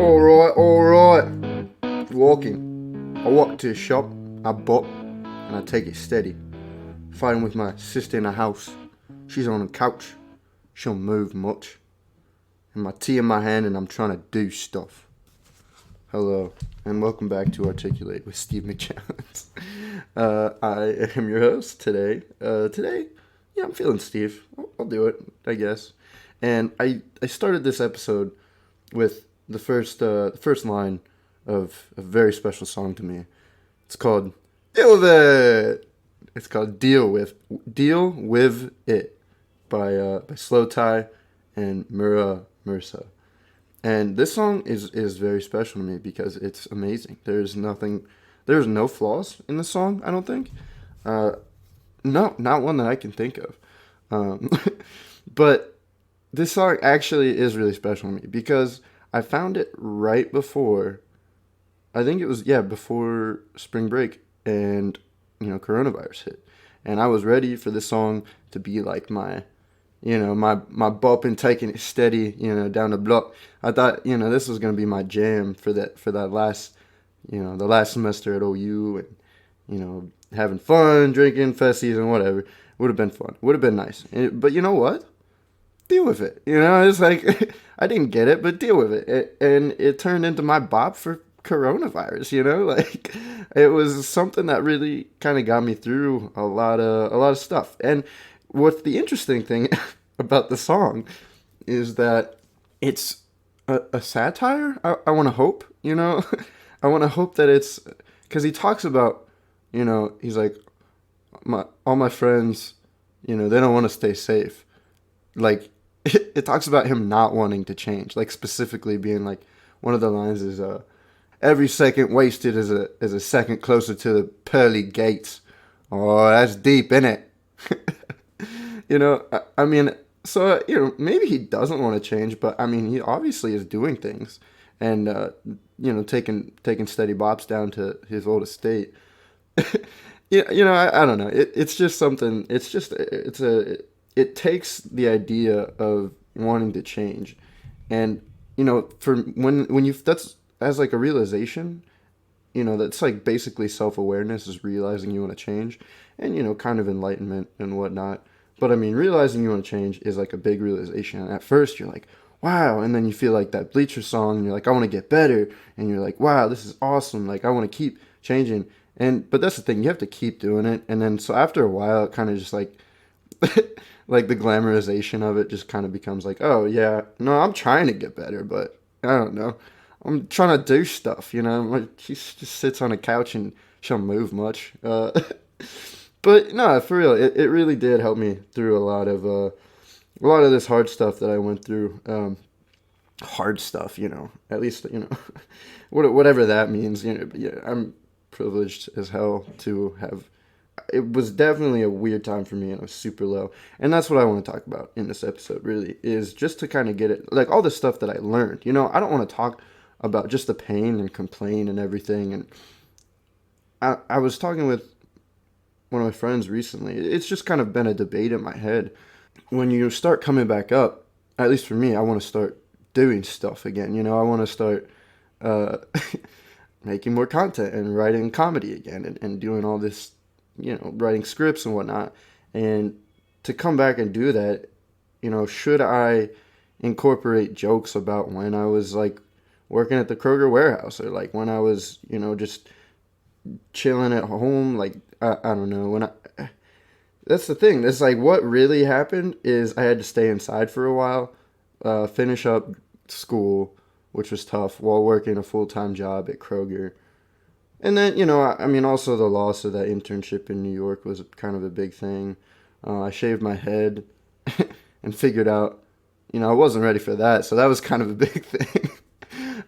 Alright. Walking. I walk to a shop, I bop, and I take it steady. Fighting with my sister in the house. She's on the couch. She don't move much. And my tea in my hand and I'm trying to do stuff. Hello, and welcome back to Articulate with Steve McChallens. I am your host today. Yeah, I'm feeling Steve. I'll do it, I guess. And I started this episode with the first line of a very special song to me. It's called Deal With It. It's called Deal With It by Slow Tie and Mursa. And this song is very special to me because it's amazing. There's no flaws in the song, I don't think. No, not one that I can think of. But this song actually is really special to me because I found it right before, I think it was, before spring break and, coronavirus hit. And I was ready for this song to be like my bop and taking it steady, down the block. I thought, this was going to be my jam for that last, the last semester at OU and, having fun, drinking, festies and whatever. Would have been fun. Would have been nice. But you know what? Deal with it. It's like, I didn't get it, but deal with it. And it turned into my bop for coronavirus, like it was something that really kind of got me through a lot of stuff. And what's the interesting thing about the song is that it's a satire. I want to hope, I want to hope that it's, because he talks about, he's like, all my friends, they don't want to stay safe. Like, it talks about him not wanting to change, like specifically being like, one of the lines is, every second wasted is a second closer to the pearly gates. Oh, that's deep, innit? I mean, so, maybe he doesn't want to change, but I mean, he obviously is doing things and, taking steady bops down to his old estate. I don't know. It's just something, it takes the idea of wanting to change. And, for when you, that's as like a realization, that's like basically self-awareness is realizing you want to change and, kind of enlightenment and whatnot. But I mean, realizing you want to change is like a big realization. And at first you're like, wow. And then you feel like that Bleacher song and you're like, I want to get better. And you're like, wow, this is awesome. Like, I want to keep changing. But that's the thing, you have to keep doing it. And then, so after a while, it kind of just like, like the glamorization of it just kind of becomes like, oh yeah, no, I'm trying to get better, but I don't know. I'm trying to do stuff, Like, she just sits on a couch and she don't move much. But no, for real, it really did help me through a lot of this hard stuff that I went through. Hard stuff, at least, whatever that means, yeah, I'm privileged as hell to have. It was definitely a weird time for me and I was super low. And that's what I want to talk about in this episode, really, is just to kind of get it, like all the stuff that I learned. I don't want to talk about just the pain and complain and everything. And I was talking with one of my friends recently. It's just kind of been a debate in my head. When you start coming back up, at least for me, I want to start doing stuff again. I want to start making more content and writing comedy again and doing all this, writing scripts and whatnot. And to come back and do that, should I incorporate jokes about when I was like working at the Kroger warehouse or like when I was, just chilling at home? Like, I don't know. That's the thing. It's like what really happened is I had to stay inside for a while, finish up school, which was tough, while working a full-time job at Kroger. And then, I mean, also the loss of that internship in New York was kind of a big thing. I shaved my head and figured out, I wasn't ready for that. So that was kind of a big thing.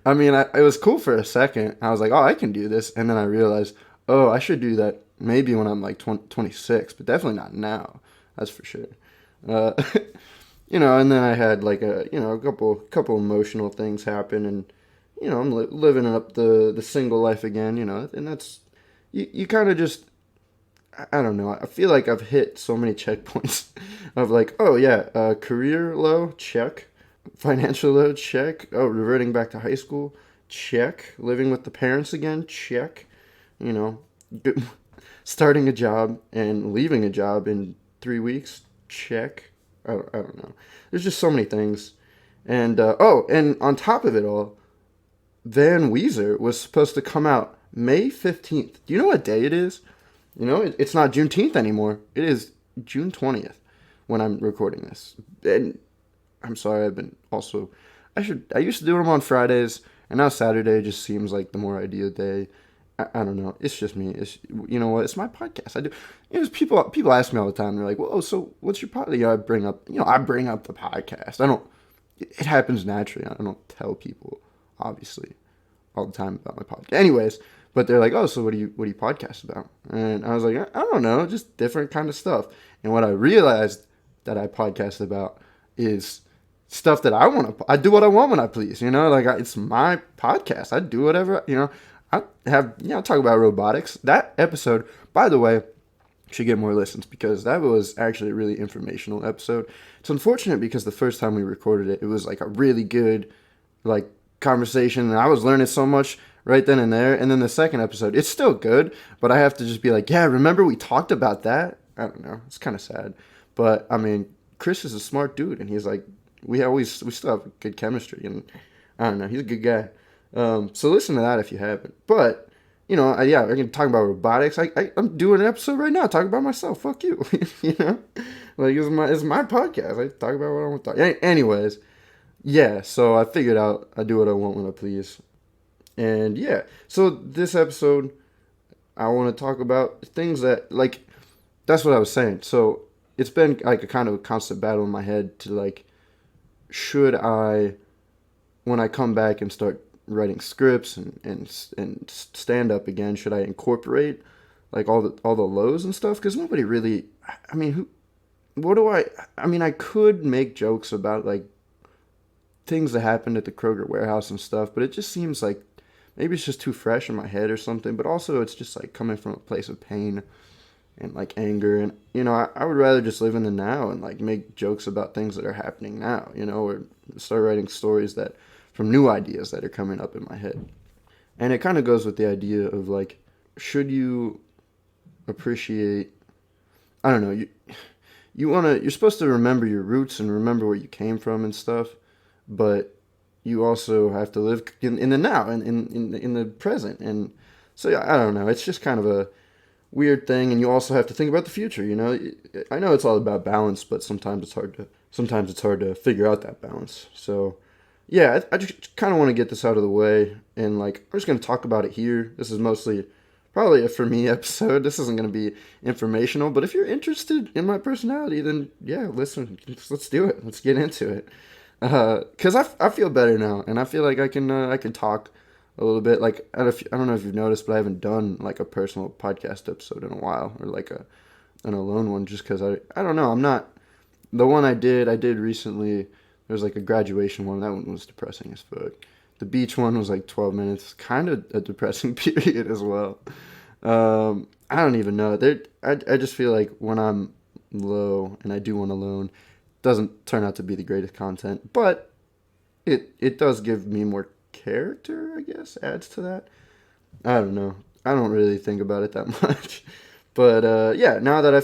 I mean, it was cool for a second. I was like, oh, I can do this. And then I realized, oh, I should do that maybe when I'm like 26, but definitely not now. That's for sure. And then I had like a couple emotional things happen and, I'm living up the single life again, and that's, you kind of just, I don't know. I feel like I've hit so many checkpoints of like, oh yeah, career low, check. Financial load, check. Oh, reverting back to high school, check. Living with the parents again, check. You know, starting a job and leaving a job in 3 weeks, check. I don't know. There's just so many things. And, and on top of it all, Van Weezer was supposed to come out May 15th. Do you know what day it is? It's not Juneteenth anymore. It is June 20th when I'm recording this. And I'm sorry, I've been also. I used to do them on Fridays, and now Saturday just seems like the more ideal day. I don't know. It's just me. It's you know what? It's my podcast. I do. People ask me all the time. They're like, "Well, so what's your podcast?" I bring up the podcast. I don't. It happens naturally. I don't tell people, obviously, all the time about my podcast. Anyways, but they're like, "Oh, so what do you podcast about?" And I was like, I don't know, just different kind of stuff. And what I realized that I podcast about is stuff that I want to. I do what I want when I please. It's my podcast. I do whatever. I have. Talk about robotics. That episode, by the way, should get more listens because that was actually a really informational episode. It's unfortunate because the first time we recorded it, it was like a really good like conversation, and I was learning so much right then and there. And then the second episode, it's still good, but I have to just be like, yeah, remember we talked about that? I don't know. It's kind of sad, but I mean, Chris is a smart dude, and he's like, we still have good chemistry, and I don't know, he's a good guy. So listen to that if you haven't. But I can talk about robotics. I'm doing an episode right now talking about myself. Fuck you, like it's my podcast. I talk about what I want to talk. Anyways, yeah. So I figured out I do what I want when I please, and yeah. So this episode, I want to talk about things that like. That's what I was saying. So it's been like a kind of a constant battle in my head to like, should I, when I come back and start writing scripts and stand up again, should I incorporate like all the lows and stuff? Because nobody really. I mean, what do I? I mean, I could make jokes about like things that happened at the Kroger warehouse and stuff, but it just seems like maybe it's just too fresh in my head or something. But also, it's just like coming from a place of pain and like anger, and I would rather just live in the now and like make jokes about things that are happening now, or start writing stories that from new ideas that are coming up in my head. And it kind of goes with the idea of like, should you appreciate, I don't know, you're supposed to remember your roots and remember where you came from and stuff, but you also have to live in the now and in the present. And so yeah, I don't know, it's just kind of a weird thing, and you also have to think about the future. I know it's all about balance, but sometimes it's hard to figure out that balance. So yeah, I just kind of want to get this out of the way, and like I'm just going to talk about it here. This is mostly probably a for me episode. This isn't going to be informational, but if you're interested in my personality, then yeah, listen, let's do it. Let's get into it. Because I feel better now, and I feel like I can talk a little bit. Like I don't know if you've noticed, but I haven't done like a personal podcast episode in a while, or like an alone one, just because I don't know. I'm not the one I did recently. There was like a graduation one. That one was depressing as fuck. The beach one was like 12 minutes, kind of a depressing period as well. I don't even know. I just feel like when I'm low and I do one alone, it doesn't turn out to be the greatest content, but it does give me more character, I guess, adds to that. I don't know. I don't really think about it that much. But yeah, now that I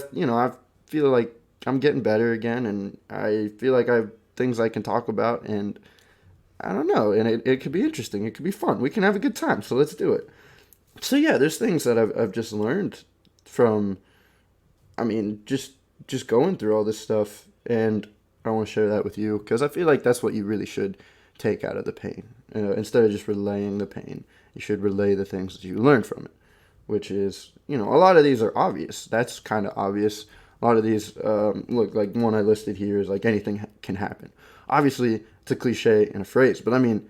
feel like I'm getting better again, and I feel like I have things I can talk about, and I don't know, and it could be interesting. It could be fun. We can have a good time, so let's do it. So yeah, there's things that I've just learned from, I mean, just going through all this stuff, and I want to share that with you because I feel like that's what you really should take out of the pain. Instead of just relaying the pain, you should relay the things that you learned from it, which is, a lot of these are obvious. That's kind of obvious. A lot of these, look, like one I listed here is like anything can happen. Obviously, it's a cliche and a phrase, but I mean,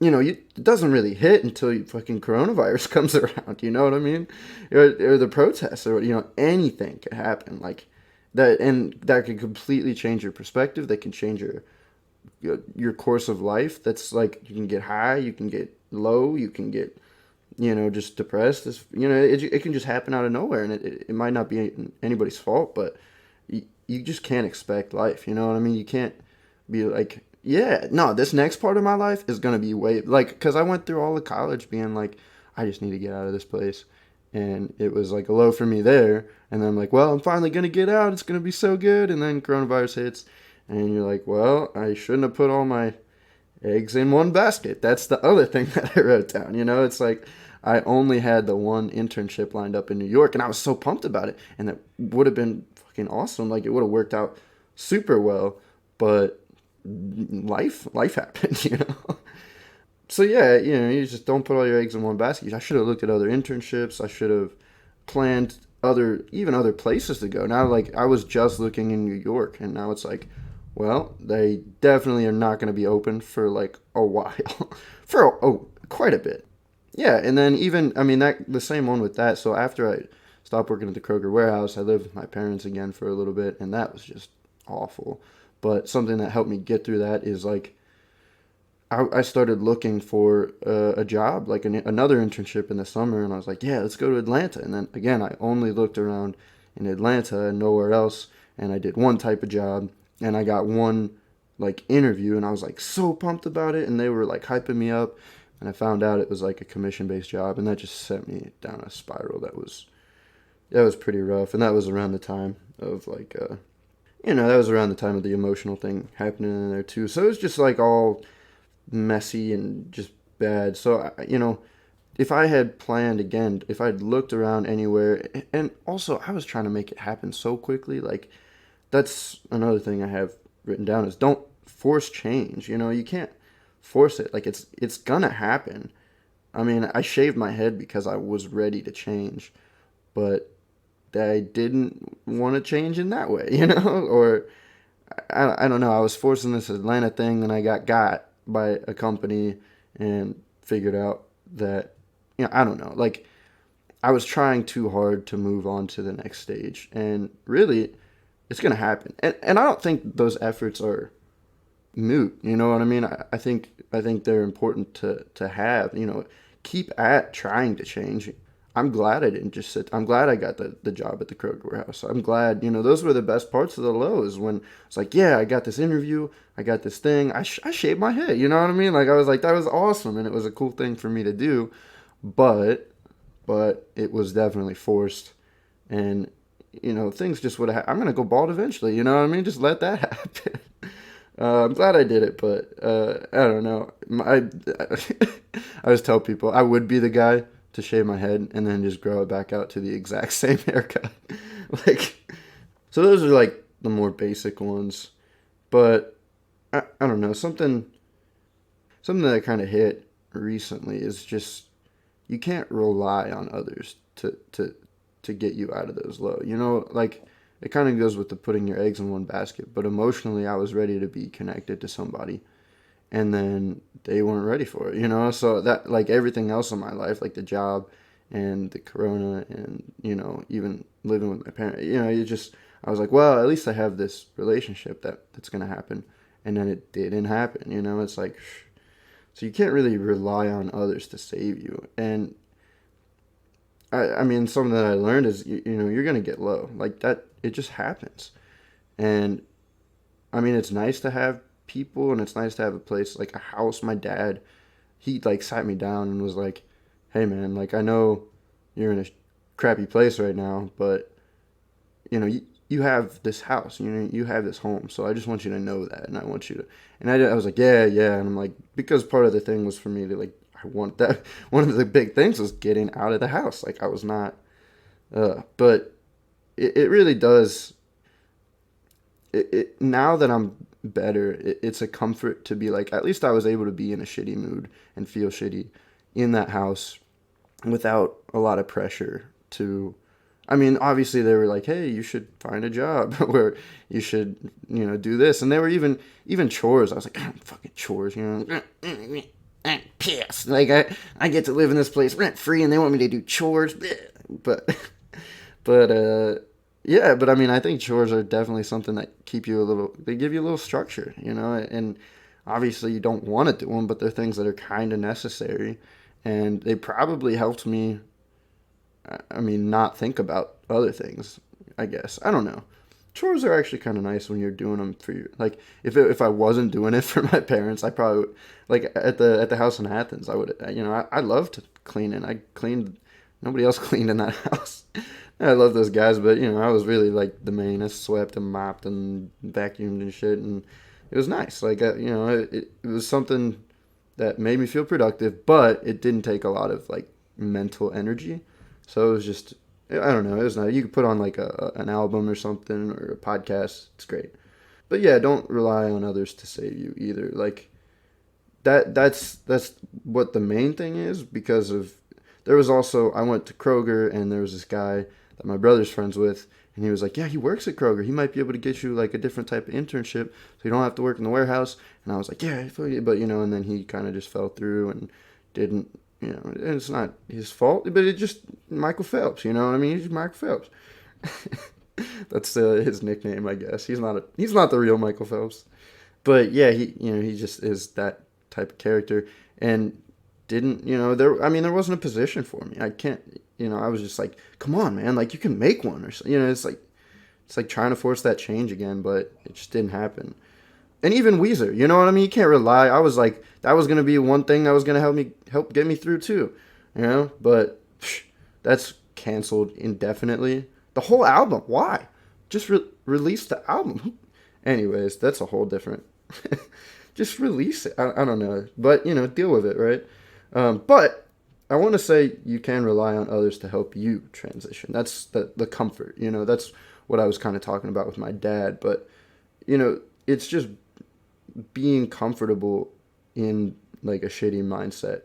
it doesn't really hit until fucking coronavirus comes around. You know what I mean? Or the protests, or anything can happen like that, and that can completely change your perspective. That can change your course of life. That's like you can get high, you can get low, you can get just depressed. It can just happen out of nowhere, and it might not be anybody's fault, but you just can't expect life. You know what I mean? You can't be like, Yeah, no, this next part of my life is gonna be way like because I went through all of college being like, I just need to get out of this place, and it was like a low for me there. And then I'm like, well, I'm finally gonna get out. It's gonna be so good. And then coronavirus hits, and you're like, well, I shouldn't have put all my eggs in one basket. That's the other thing that I wrote down. It's like I only had the one internship lined up in New York, and I was so pumped about it, and that would have been fucking awesome. Like it would have worked out super well, but life happened. So yeah, you just don't put all your eggs in one basket. I should have looked at other internships. I should have planned other places to go. Now, like I was just looking in New York, and now it's like, well, they definitely are not going to be open for like a while, for quite a bit. Yeah, and then even I mean that the same one with that. So after I stopped working at the Kroger warehouse, I lived with my parents again for a little bit, and that was just awful. But something that helped me get through that is like I started looking for a job, like another internship in the summer, and I was like, yeah, let's go to Atlanta. And then again, I only looked around in Atlanta and nowhere else, and I did one type of job, and I got one like interview, and I was like so pumped about it, and they were like hyping me up, and I found out it was like a commission-based job, and that just sent me down a spiral that was pretty rough, and that was around the time of like that was around the time of the emotional thing happening in there too. So it was just like all messy and just bad. So, if I had planned again, if I'd looked around anywhere, and also I was trying to make it happen so quickly, like that's another thing I have written down is don't force change. You can't force it. Like it's gonna happen. I mean, I shaved my head because I was ready to change, but I didn't want to change in that way, or I don't know. I was forcing this Atlanta thing, and I got by a company and figured out that I don't know. Like I was trying too hard to move on to the next stage, and really, it's gonna happen. And I don't think those efforts are moot. You know what I mean? I think they're important to have. Keep at trying to change. I'm glad I didn't just sit. I'm glad I got the job at the Kroger warehouse. I'm glad, those were the best parts of the lows when it's like, yeah, I got this interview, I got this thing, I shaved my head, you know what I mean? Like, I was like, that was awesome, and it was a cool thing for me to do, but it was definitely forced, and, things just would have, I'm going to go bald eventually, you know what I mean? Just let that happen. I'm glad I did it, but I don't know. I always tell people I would be the guy to shave my head and then just grow it back out to the exact same haircut. like, so those are like the more basic ones. But I don't know, something that I kind of hit recently is just you can't rely on others to get you out of those low. Like it kind of goes with the putting your eggs in one basket. But emotionally, I was ready to be connected to somebody, and then they weren't ready for it. So that like everything else in my life, like the job and the corona and even living with my parents, you just I was like, well, at least I have this relationship that's gonna happen, and then it didn't happen. It's like so you can't really rely on others to save you. And I mean something that I learned is you're gonna get low like that. It just happens. And I mean it's nice to have people, and it's nice to have a place like a house. My dad, he like sat me down and was like, hey man, like I know you're in a crappy place right now, but you have this house, you have this home, so I just want you to know that, and I want you to, and I was like, yeah, and I'm like, because part of the thing was for me to like, I want that, one of the big things was getting out of the house, like I was not, but it really does, now that I'm better, it's a comfort to be like, at least I was able to be in a shitty mood and feel shitty in that house without a lot of pressure to. I mean, obviously they were like, hey, you should find a job where you should, do this. And they were even chores. I was like, oh, fucking chores, I'm pissed. Like I get to live in this place rent free and they want me to do chores. But but yeah, but I mean, I think chores are definitely something that they give you a little structure, and obviously you don't want to do them, but they're things that are kind of necessary, and they probably helped me, I mean, not think about other things, I guess. I don't know. chores are actually kind of nice when you're doing them for your, like, if I wasn't doing it for my parents, I probably would, like at the house in Athens, I would, I loved cleaning. I cleaned, nobody else cleaned in that house. I love those guys, but I was really like the main. I swept and mopped and vacuumed and shit, and it was nice. Like, it was something that made me feel productive, but it didn't take a lot of like mental energy. So it was just, I don't know, it was nice. You could put on like an album or something, or a podcast. It's great. But yeah, don't rely on others to save you either. Like, that's what the main thing is, because of, there was also, I went to Kroger, and there was this guy that my brother's friends with, and he was like, yeah, he works at Kroger. He might be able to get you like a different type of internship, so you don't have to work in the warehouse. And I was like, yeah, but and then he kind of just fell through and didn't, and it's not his fault, but it just, Michael Phelps, you know what I mean? He's Michael Phelps. That's his nickname, I guess. He's not the real Michael Phelps. But yeah, he just is that type of character, and didn't, there wasn't a position for me. I can't, I was just like, come on, man, like, you can make one, or something. It's like trying to force that change again, but it just didn't happen. And even Weezer, you know what I mean? You can't rely. I was like, that was gonna be one thing that was gonna help get me through too, But that's canceled indefinitely. The whole album, why? Just release the album. Anyways, that's a whole different. Just release it. I don't know, but deal with it, right? But I want to say you can rely on others to help you transition. That's the comfort. That's what I was kind of talking about with my dad. But it's just being comfortable in like a shitty mindset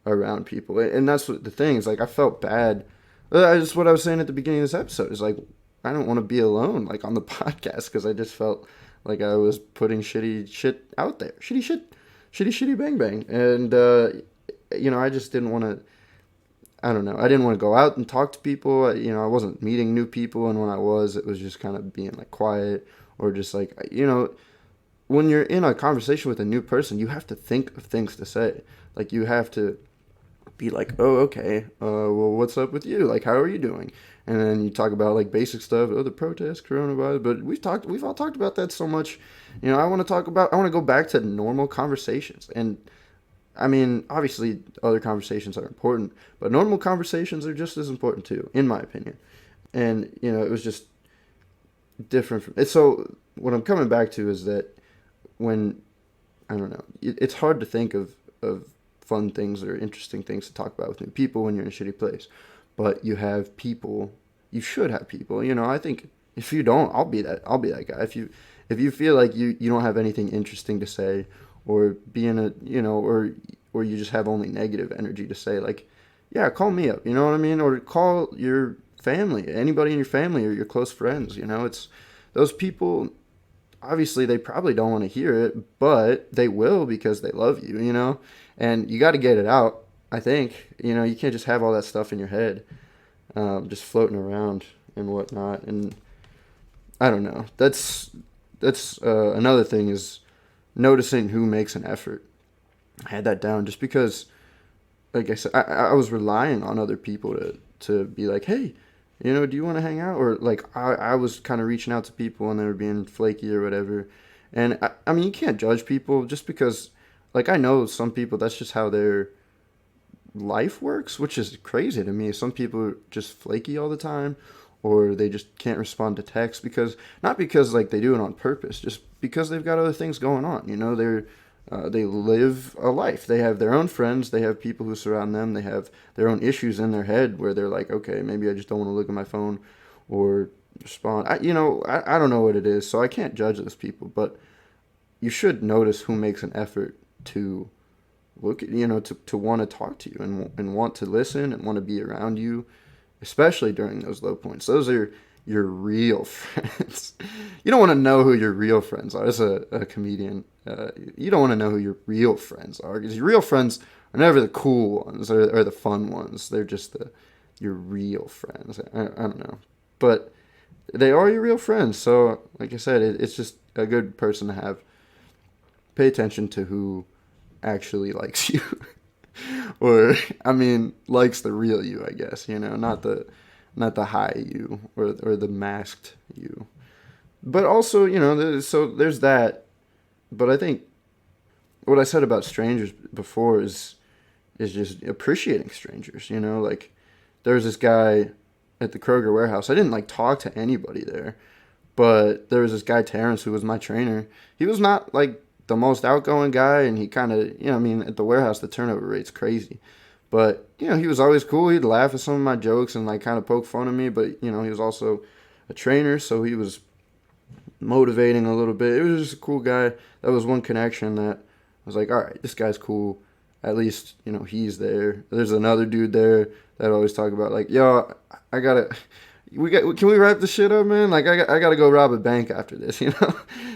around people, and that's what the thing is. Like, I felt bad. That's what I was saying at the beginning of this episode. Is like, I don't want to be alone, like, on the podcast, because I just felt like I was putting shitty shit out there, shitty bang bang, and I just didn't want to. I don't know. I didn't want to go out and talk to people. I wasn't meeting new people, and when I was, it was just kind of being like quiet, or just like, when you're in a conversation with a new person, you have to think of things to say. Like, you have to be like, oh, okay, well, what's up with you? Like, how are you doing? And then you talk about like basic stuff, the protests, coronavirus. But we've all talked about that so much. I want to go back to normal conversations. And I mean, obviously, other conversations are important, but normal conversations are just as important too, in my opinion. And it was just different from it. So what I'm coming back to is that when, I don't know, it's hard to think of fun things or interesting things to talk about with new people when you're in a shitty place. But you have people. You should have people. I think if you don't, I'll be that guy. If you feel like you don't have anything interesting to say, or be in a, or you just have only negative energy to say, like, yeah, call me up. You know what I mean? Or call your family, anybody in your family or your close friends. It's those people. Obviously, they probably don't want to hear it, but they will, because they love you. And you got to get it out. I think, you can't just have all that stuff in your head, just floating around and whatnot. And I don't know. That's another thing, is noticing who makes an effort. I had that down just because, like I said, I was relying on other people to be like, hey, do you want to hang out? Or like, I was kind of reaching out to people, and they were being flaky or whatever. And I mean, you can't judge people just because, like, I know some people, that's just how their life works, which is crazy to me. Some people are just flaky all the time, or they just can't respond to text, not because like they do it on purpose, just because they've got other things going on. They live a life. They have their own friends. They have people who surround them. They have their own issues in their head where they're like, okay, maybe I just don't want to look at my phone or respond. I don't know what it is, so I can't judge those people. But you should notice who makes an effort to look at, to want to talk to you, and want to listen and want to be around you, especially during those low points. Those are your real friends. You don't want to know who your real friends are. As a comedian, you don't want to know who your real friends are, because your real friends are never the cool ones or the fun ones. They're just your real friends. I don't know. But they are your real friends. So, like I said, it's just a good person to have. Pay attention to who actually likes you. Or, I mean, likes the real you, I guess, not the high you, or the masked you. But also, so there's that. But I think what I said about strangers before is just appreciating strangers. Like there was this guy at the Kroger warehouse. I didn't like talk to anybody there, but there was this guy Terrence who was my trainer. He was not like the most outgoing guy, and he kind of, I mean, at the warehouse the turnover rate's crazy. But he was always cool. He'd laugh at some of my jokes and like kind of poke fun at me. But he was also a trainer, so he was motivating a little bit. It was just a cool guy. That was one connection that I was like, all right, this guy's cool. At least he's there. There's another dude there that I always talk about like, yo, I gotta. Can we wrap this shit up, man? Like I gotta go rob a bank after this.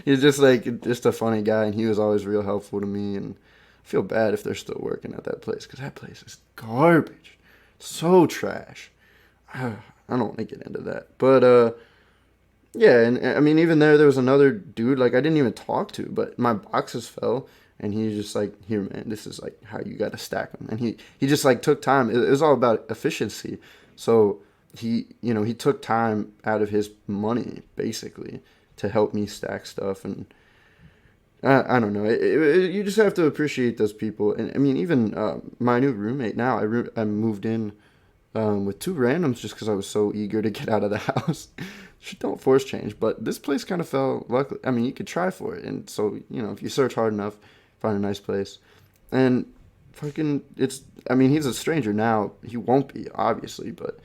He's just like just a funny guy, and he was always real helpful to me. And I feel bad if they're still working at that place because that place is garbage, so trash. I don't want to get into that, but yeah, and I mean, even there was another dude like I didn't even talk to, but my boxes fell, and he's just like, "Here, man, this is like how you got to stack them." And he just like took time. It was all about efficiency. So he took time out of his money basically to help me stack stuff, and I don't know. You just have to appreciate those people. And I mean, even my new roommate now, I moved in with two randoms just because I was so eager to get out of the house. Don't force change, but this place kind of fell. Luckily, I mean, you could try for it, and so if you search hard enough, find a nice place. And fucking, it's. I mean, he's a stranger now. He won't be obviously, but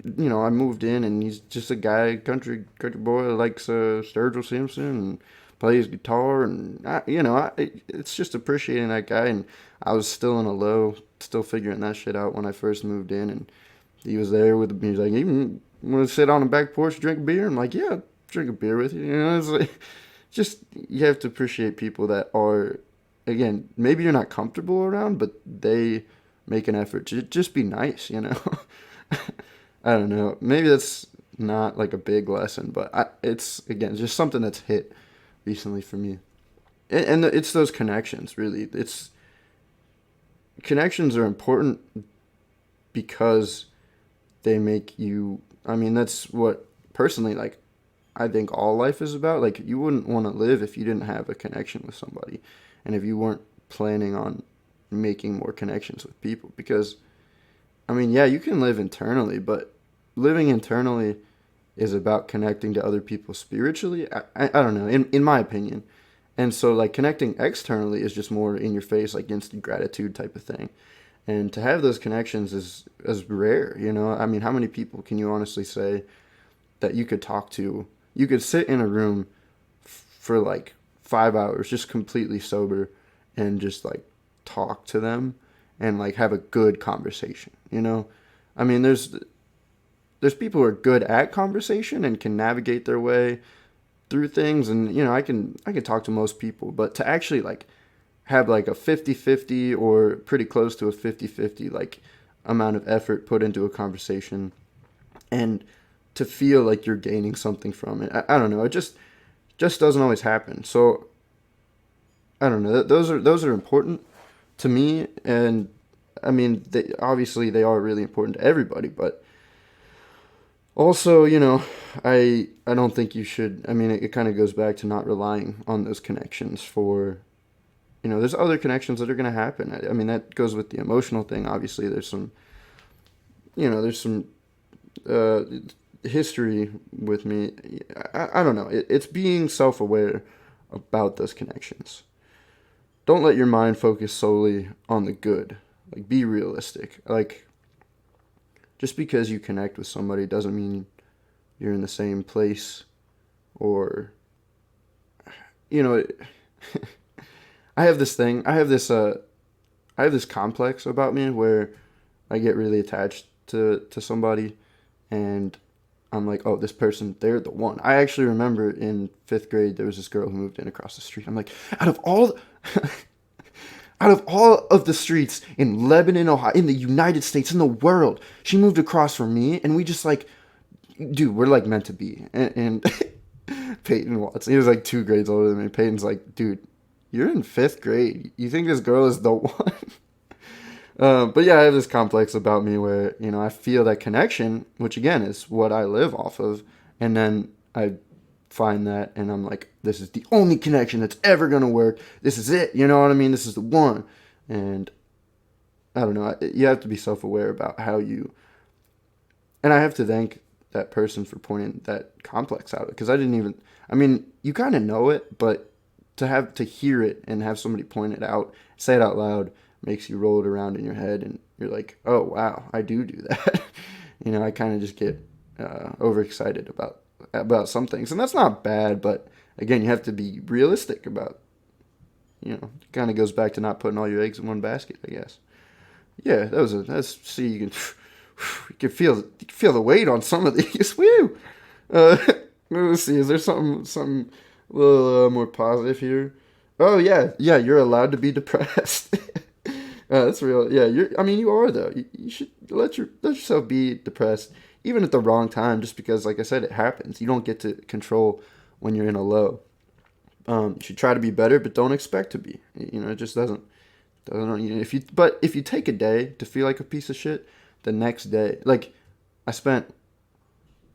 I moved in, and he's just a guy, country boy, that likes Sturgill Simpson and plays guitar, and it's just appreciating that guy. And I was still in a low, still figuring that shit out when I first moved in, and he was there with me. He's like, "You want to sit on the back porch, drink a beer?" I'm like, "Yeah, drink a beer with you." It's like, just you have to appreciate people that are, again, maybe you're not comfortable around, but they make an effort to just be nice. I don't know. Maybe that's not like a big lesson, but it's again just something that's hit recently for me. And it's those connections, really. It's connections are important because they make you. I mean, that's what personally, like, I think all life is about. Like, you wouldn't want to live if you didn't have a connection with somebody, and if you weren't planning on making more connections with people. Because, I mean, yeah, you can live internally, but living internally is about connecting to other people spiritually. I don't know, in my opinion. And so, like, connecting externally is just more in your face, like instant gratitude type of thing. And to have those connections is rare, I mean, how many people can you honestly say that you could talk to? You could sit in a room for like 5 hours, just completely sober, and just like talk to them and like have a good conversation. I mean, there's people who are good at conversation and can navigate their way through things, and I can talk to most people, but to actually like have like a 50-50 or pretty close to a 50-50 like amount of effort put into a conversation, and to feel like you're gaining something from it, I don't know, it just doesn't always happen. So I don't know, those are important to me, and I mean, obviously they are really important to everybody, but also, I don't think you should. I mean, it kind of goes back to not relying on those connections for, there's other connections that are going to happen. I mean, that goes with the emotional thing. Obviously, there's some, there's some uh, history with me. I don't know. It's being self-aware about those connections. Don't let your mind focus solely on the good. Like, be realistic. Like, just because you connect with somebody doesn't mean you're in the same place, or you know I have this thing. I have this complex about me where I get really attached to somebody, and I'm like, "Oh, this person, they're the one." I actually remember in 5th grade there was this girl who moved in across the street. I'm like, out of all out of all of the streets in Lebanon, Ohio, in the United States, in the world, she moved across from me, and we just like, dude, we're like meant to be. And Peyton Watson, he was like 2 grades older than me. Peyton's like, dude, you're in 5th grade. You think this girl is the one? But yeah, I have this complex about me where, I feel that connection, which again is what I live off of. And then I find that and I'm like, this is the only connection that's ever gonna work. This is it. You know what I mean? This is the one. And I don't know. You have to be self-aware about how you. And I have to thank that person for pointing that complex out, because I didn't even. I mean, you kind of know it, but to hear it and have somebody point it out, say it out loud, makes you roll it around in your head, and you're like, oh wow, I do that. I kind of just get overexcited about some things, and that's not bad. But again, you have to be realistic about. It kind of goes back to not putting all your eggs in one basket, I guess. Yeah, that's see, you can feel the weight on some of these. Woo. Let's see. Is there something a little more positive here? Oh yeah, you're allowed to be depressed. That's real. Yeah, you are though. You should let yourself be depressed, even at the wrong time, just because, like I said, it happens. You don't get to control when you're in a low. You should try to be better, but don't expect to be. It just doesn't. If you take a day to feel like a piece of shit, the next day, like I spent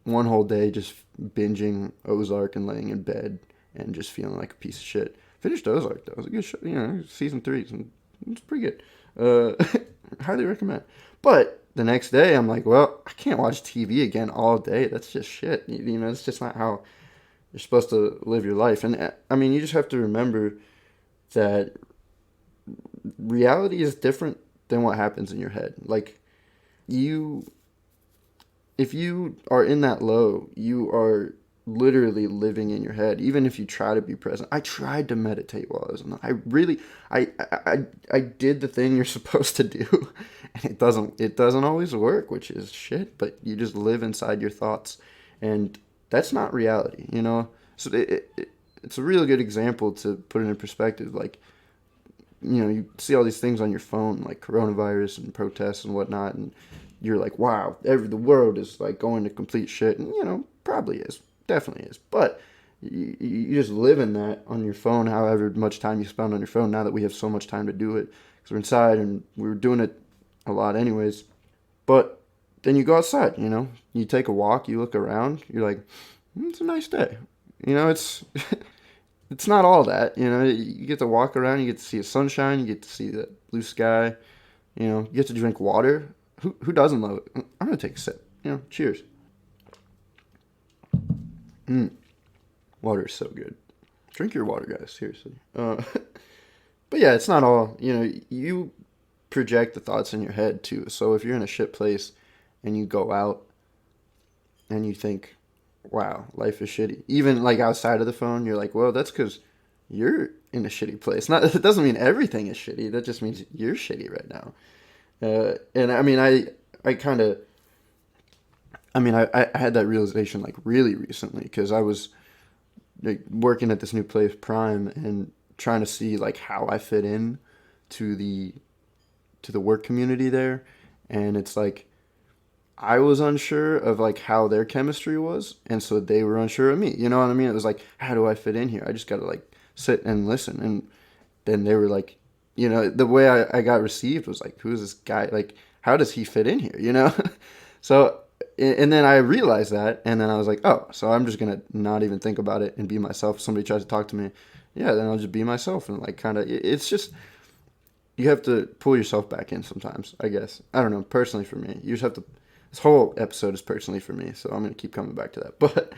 one whole day just binging Ozark and laying in bed and just feeling like a piece of shit. Finished Ozark though. It was a good show. Season 3. It's pretty good. Highly recommend. But the next day, I'm like, well, I can't watch TV again all day. That's just shit. It's just not how you're supposed to live your life. And you just have to remember that reality is different than what happens in your head. Like, if you are in that low, you are literally living in your head. Even if you try to be present. I tried to meditate while I was in the, I did the thing you're supposed to do, and it doesn't always work, which is shit. But you just live inside your thoughts, and that's not reality. So it's a really good example to put it in perspective. Like, you see all these things on your phone, like coronavirus and protests and whatnot, and you're like, wow, the world is like going to complete shit. And, probably is. Definitely is. But you just live in that on your phone, however much time you spend on your phone, now that we have so much time to do it. Because we're inside and we were doing it a lot anyways. But then you go outside, you take a walk, you look around, you're like, it's a nice day. It's it's not all that. You get to walk around, you get to see the sunshine, you get to see the blue sky, you get to drink water. Who doesn't love it? I'm gonna take a sip. Cheers. Water is so good. Drink your water, guys. Seriously. But yeah, it's not all. You project the thoughts in your head too. So if you're in a shit place and you go out and you think, wow, life is shitty. Even like outside of the phone, you're like, well, that's because you're in a shitty place. It doesn't mean everything is shitty. That just means you're shitty right now. And I had that realization like really recently, because I was like working at this new place, Prime, and trying to see like how I fit in to the work community there. And it's like, I was unsure of like how their chemistry was, and so they were unsure of me. You know what I mean? It was like, how do I fit in here? I just gotta like sit and listen. And then they were like, the way I got received was like, who is this guy? Like, how does he fit in here? So, and then I realized that, and then I was like, oh, so I'm just gonna not even think about it and be myself. If somebody tries to talk to me, yeah, then I'll just be myself. And like, kind of, it's just, you have to pull yourself back in sometimes, I guess. I don't know, personally for me, you just have to. This whole episode is personally for me, so I'm going to keep coming back to that. But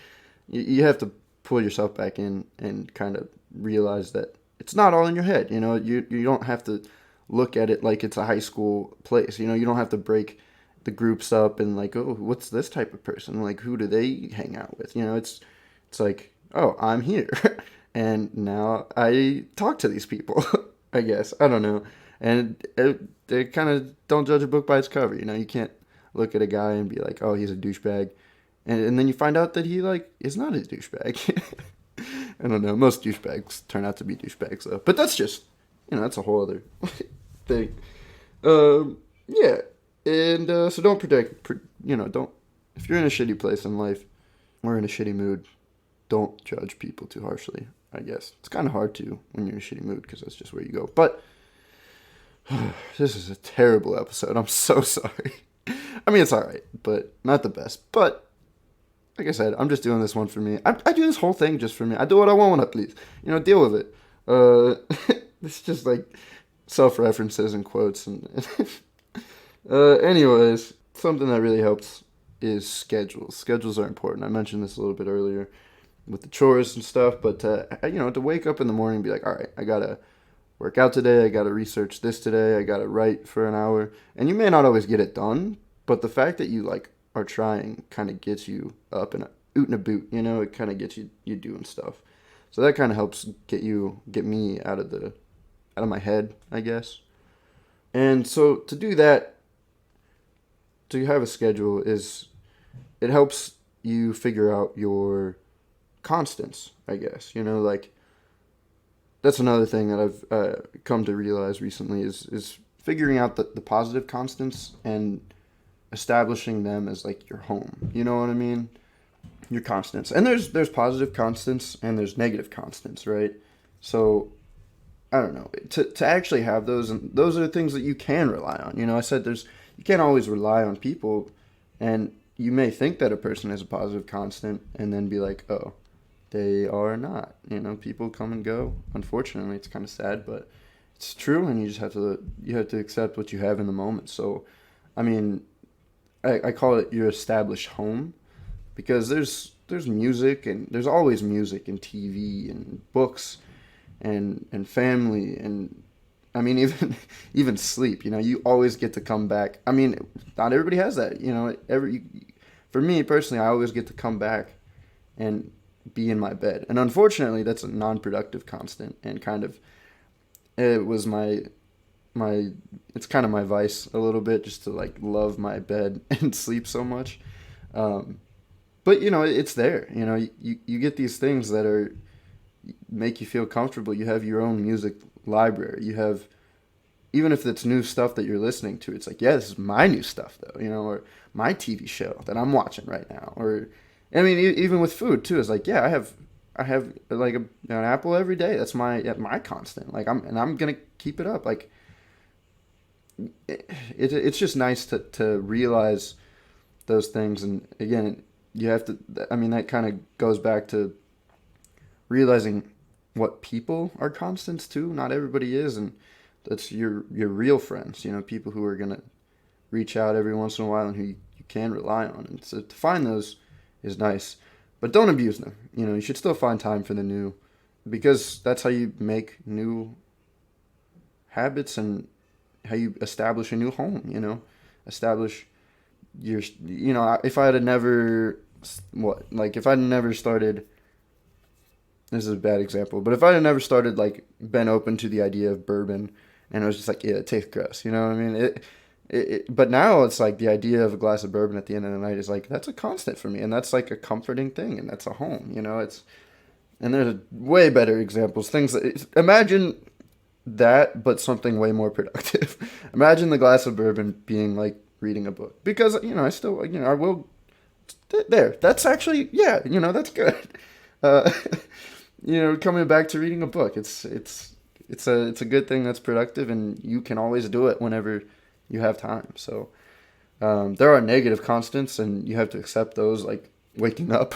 you have to pull yourself back in and kind of realize that it's not all in your head. You don't have to look at it like it's a high school place. You don't have to break the groups up and like, oh, what's this type of person? Like, who do they hang out with? It's like, oh, I'm here. And now I talk to these people, I guess. I don't know. And they kind of don't judge a book by its cover. You can't look at a guy and be like, oh, he's a douchebag. And then you find out that he, like, is not a douchebag. I don't know. Most douchebags turn out to be douchebags, though. But that's just, that's a whole other thing. Yeah. And so don't don't, if you're in a shitty place in life or in a shitty mood, don't judge people too harshly, I guess. It's kind of hard to when you're in a shitty mood, because that's just where you go. But this is a terrible episode. I'm so sorry. It's all right, but not the best. But like I said, I'm just doing this one for me. I do this whole thing just for me. I do what I want when I please. Deal with it. It's just like self-references and quotes and anyways, something that really helps is schedules. Schedules are important. I mentioned this a little bit earlier with the chores and stuff, but to wake up in the morning and be like, all right, I gotta work out today. I gotta research this today. I gotta write for an hour, and you may not always get it done, but the fact that you like are trying kind of gets you up and oot and a boot. It kind of gets you doing stuff. So that kind of helps get me out of my head, I guess. And so to do that, to have a schedule it helps you figure out your constants, I guess. Like that's another thing that I've come to realize recently is figuring out the positive constants and establishing them as like your home. You know what I mean? Your constants. And there's positive constants and there's negative constants, right? So I don't know. To actually have those, and those are the things that you can rely on. I said you can't always rely on people, and you may think that a person is a positive constant and then be like, oh, they are not. People come and go. Unfortunately, it's kind of sad, but it's true, and you just have to accept what you have in the moment. So, I mean, I call it your established home, because there's music, and there's always music and TV and books and family, and I mean even sleep. You always get to come back. I mean, not everybody has that. For me personally, I always get to come back and be in my bed, and unfortunately, that's a non-productive constant, and kind of it was my it's kind of my vice a little bit, just to like love my bed and sleep so much. But it's there. You get these things that are make you feel comfortable. You have your own music library. You have, even if it's new stuff that you're listening to, it's like, yeah, this is my new stuff though, or my TV show that I'm watching right now. Or, I mean, even with food too, it's like, yeah, I have like an apple every day. That's my constant. Like I'm gonna keep it up. Like it's just nice to realize those things. And again, you have to. I mean, that kind of goes back to realizing what people are constants too. Not everybody is, and that's your real friends. People who are gonna reach out every once in a while and who you can rely on. And so to find those is nice, but don't abuse them. You should still find time for the new, because that's how you make new habits and how you establish a new home. Establish your. If I had never if I'd never started. This is a bad example, but if I had never started, like, been open to the idea of bourbon, and I was just like, yeah, it tastes gross, you know what I mean? But now it's like the idea of a glass of bourbon at the end of the night is like, that's a constant for me, and that's like a comforting thing, and that's a home, and there's way better examples, things that, imagine that, but something way more productive. Imagine the glass of bourbon being like reading a book, because, I still, I will, there, that's actually, yeah, that's good. Coming back to reading a book, it's a good thing that's productive, and you can always do it whenever you have time. So there are negative constants, and you have to accept those, like waking up.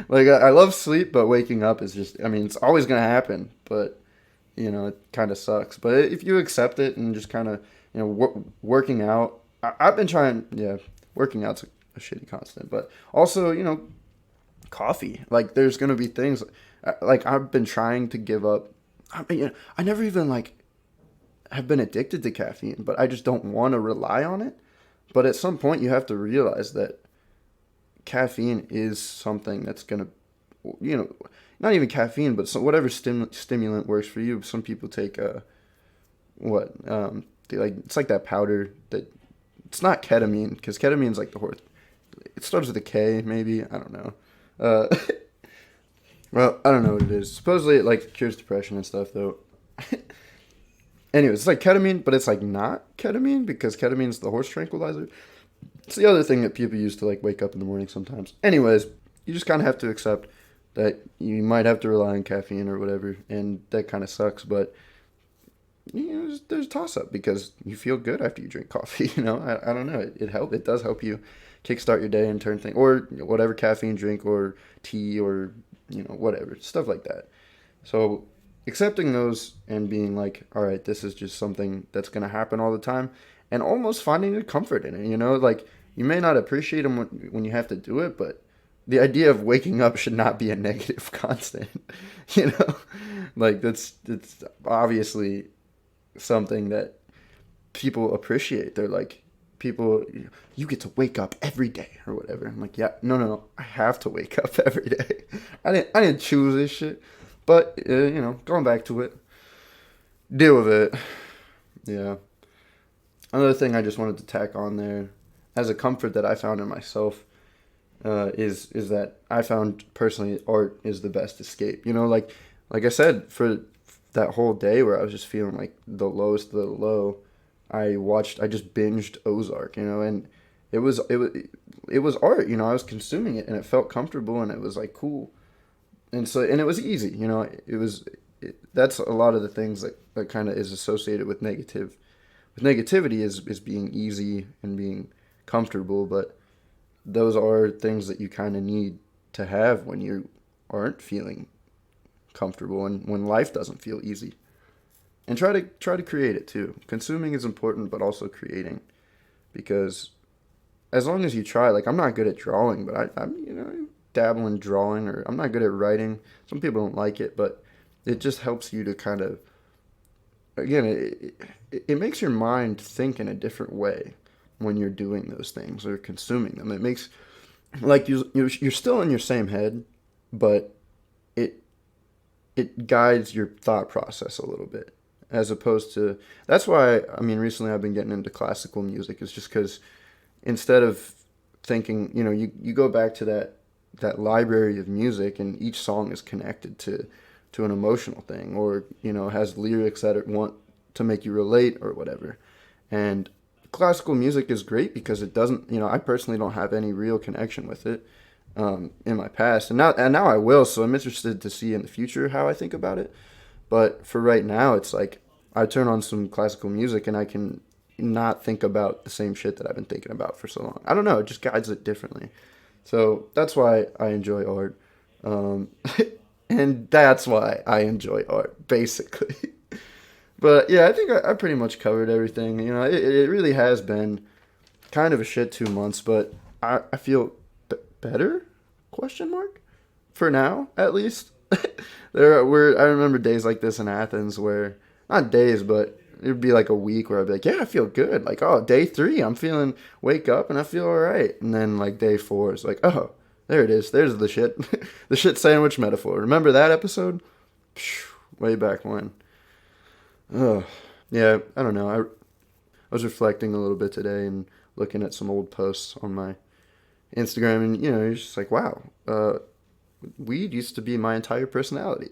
Like I love sleep, but waking up is just, I mean, it's always gonna happen, but it kind of sucks. But if you accept it and just kind of working out, I've been trying. Yeah, working out's a shitty constant, but also coffee. Like there's gonna be things like I've been trying to give up. I mean, I never even like have been addicted to caffeine, but I just don't want to rely on it. But at some point, you have to realize that caffeine is something that's gonna, not even caffeine, but whatever stimulant works for you. Some people take it's like that powder that, it's not ketamine, because ketamine's like the horse. It starts with a K, maybe. I don't know. Well, I don't know what it is. Supposedly it like cures depression and stuff, though. Anyways, it's like ketamine, but it's like not ketamine, because ketamine's the horse tranquilizer. It's the other thing that people use to like wake up in the morning sometimes. Anyways, you just kind of have to accept that you might have to rely on caffeine or whatever, and that kind of sucks. But there's a toss up, because you feel good after you drink coffee. I don't know. It does help you kickstart your day and turn things, or whatever caffeine drink or tea or whatever stuff like that. So accepting those and being like, all right, this is just something that's gonna happen all the time, and almost finding a comfort in it. Like you may not appreciate them when you have to do it, but the idea of waking up should not be a negative constant. you know, like that's it's obviously something that people appreciate. They're like, people, you get to wake up every day or whatever. I'm like, yeah, no, no, no, I have to wake up every day. I didn't choose this shit. But going back to it, deal with it. Yeah. Another thing I just wanted to tack on there, as a comfort that I found in myself, is that I found personally art is the best escape. Like I said, for that whole day where I was just feeling like the lowest of the low, I just binged Ozark, and it was art. I was consuming it and it felt comfortable and it was like cool, and it was easy. That's a lot of the things that kind of is associated with negativity is being easy and being comfortable, but those are things that you kind of need to have when you aren't feeling comfortable and when life doesn't feel easy. And try to create it too. Consuming is important, but also creating, because as long as you try, like I'm not good at drawing, but I'm dabble in drawing, or I'm not good at writing. Some people don't like it, but it just helps you to kind of, again, it makes your mind think in a different way when you're doing those things or consuming them. It makes, like, you're still in your same head, but it guides your thought process a little bit, as opposed to, that's why, I mean, recently I've been getting into classical music. It's just because instead of thinking, you go back to that library of music, and each song is connected to an emotional thing, or has lyrics that want to make you relate or whatever. And classical music is great because it doesn't, I personally don't have any real connection with it in my past, and now I will. So I'm interested to see in the future how I think about it. But for right now, it's like I turn on some classical music and I can not think about the same shit that I've been thinking about for so long. I don't know, it just guides it differently. So that's why I enjoy art. Um, and that's why I enjoy art, basically. But yeah, I think I pretty much covered everything. It really has been kind of a shit 2 months, but I feel better? Question mark? For now, at least. I remember days like this in Athens where, not days, but it'd be like a week where I'd be like, yeah, I feel good. Like, oh, day 3, wake up and I feel all right. And then like day 4 is like, oh, there it is. There's the shit. The shit sandwich metaphor. Remember that episode? Phew, way back when. Oh, yeah, I don't know. I was reflecting a little bit today and looking at some old posts on my Instagram, and you're just like, wow, weed used to be my entire personality.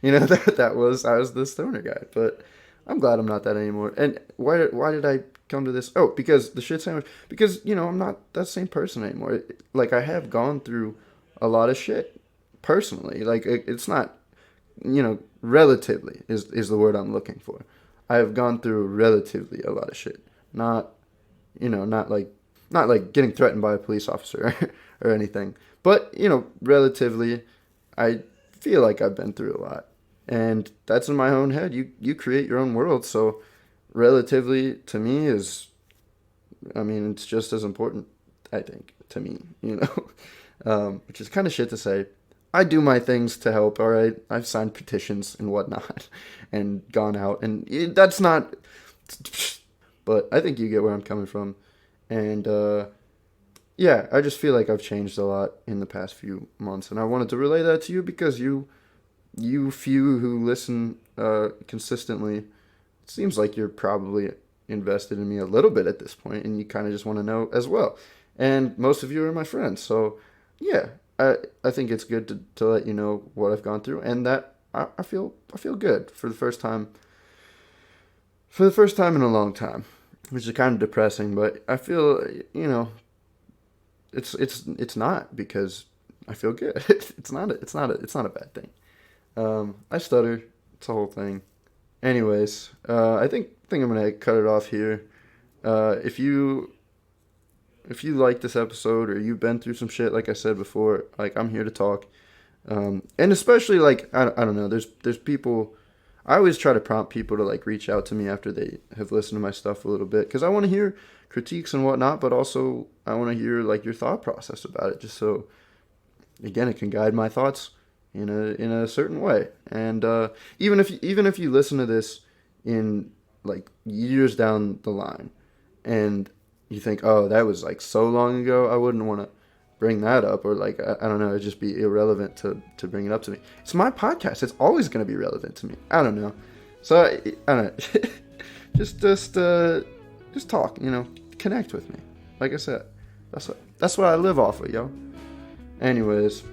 I was the stoner guy, but I'm glad I'm not that anymore. And why did I come to this? Oh, because the shit sandwich. Because I'm not that same person anymore. Like, I have gone through a lot of shit personally. Like, it's not, relatively is the word I'm looking for. I have gone through relatively a lot of shit. Not, not like getting threatened by a police officer or anything. But, relatively, I feel like I've been through a lot. And that's in my own head. You create your own world. So, relatively, to me, it's just as important, I think, to me, which is kind of shit to say. I do my things to help, all right? I've signed petitions and whatnot and gone out. And that's not... But I think you get where I'm coming from. And, yeah, I just feel like I've changed a lot in the past few months. And I wanted to relay that to you because you few who listen consistently, it seems like you're probably invested in me a little bit at this point, and you kind of just want to know as well. And most of you are my friends, so yeah, I think it's good to let you know what I've gone through, and that I feel good for the first time in a long time, which is kind of depressing, but I feel it's not, because I feel good. It's not a bad thing. I stutter. It's a whole thing. Anyways, I think I'm gonna cut it off here. If you if you like this episode or you've been through some shit, like I said before, like I'm here to talk. And especially like I don't know, there's people. I always try to prompt people to like reach out to me after they have listened to my stuff a little bit because I want to hear critiques and whatnot, but also I want to hear like your thought process about it, just so again it can guide my thoughts in a certain way. And even if you listen to this in like years down the line, and you think, oh, that was like so long ago, I wouldn't want to bring that up, or like I don't know, it'd just be irrelevant to bring it up to me. It's my podcast. It's always going to be relevant to me. I don't know. So I don't know. just talk. Connect with me. Like I said, that's what I live off of, yo. Anyways,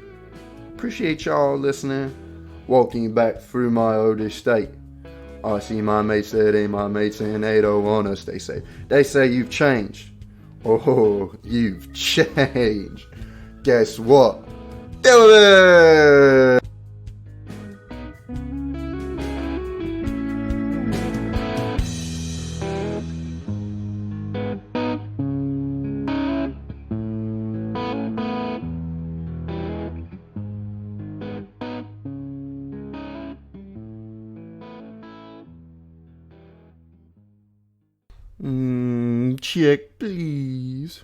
appreciate y'all listening. Walking back through my old estate, I see my mates that ain't my mates and they don't want us. They say you've changed. Oh, you've changed. Guess what? Do it! Check, please.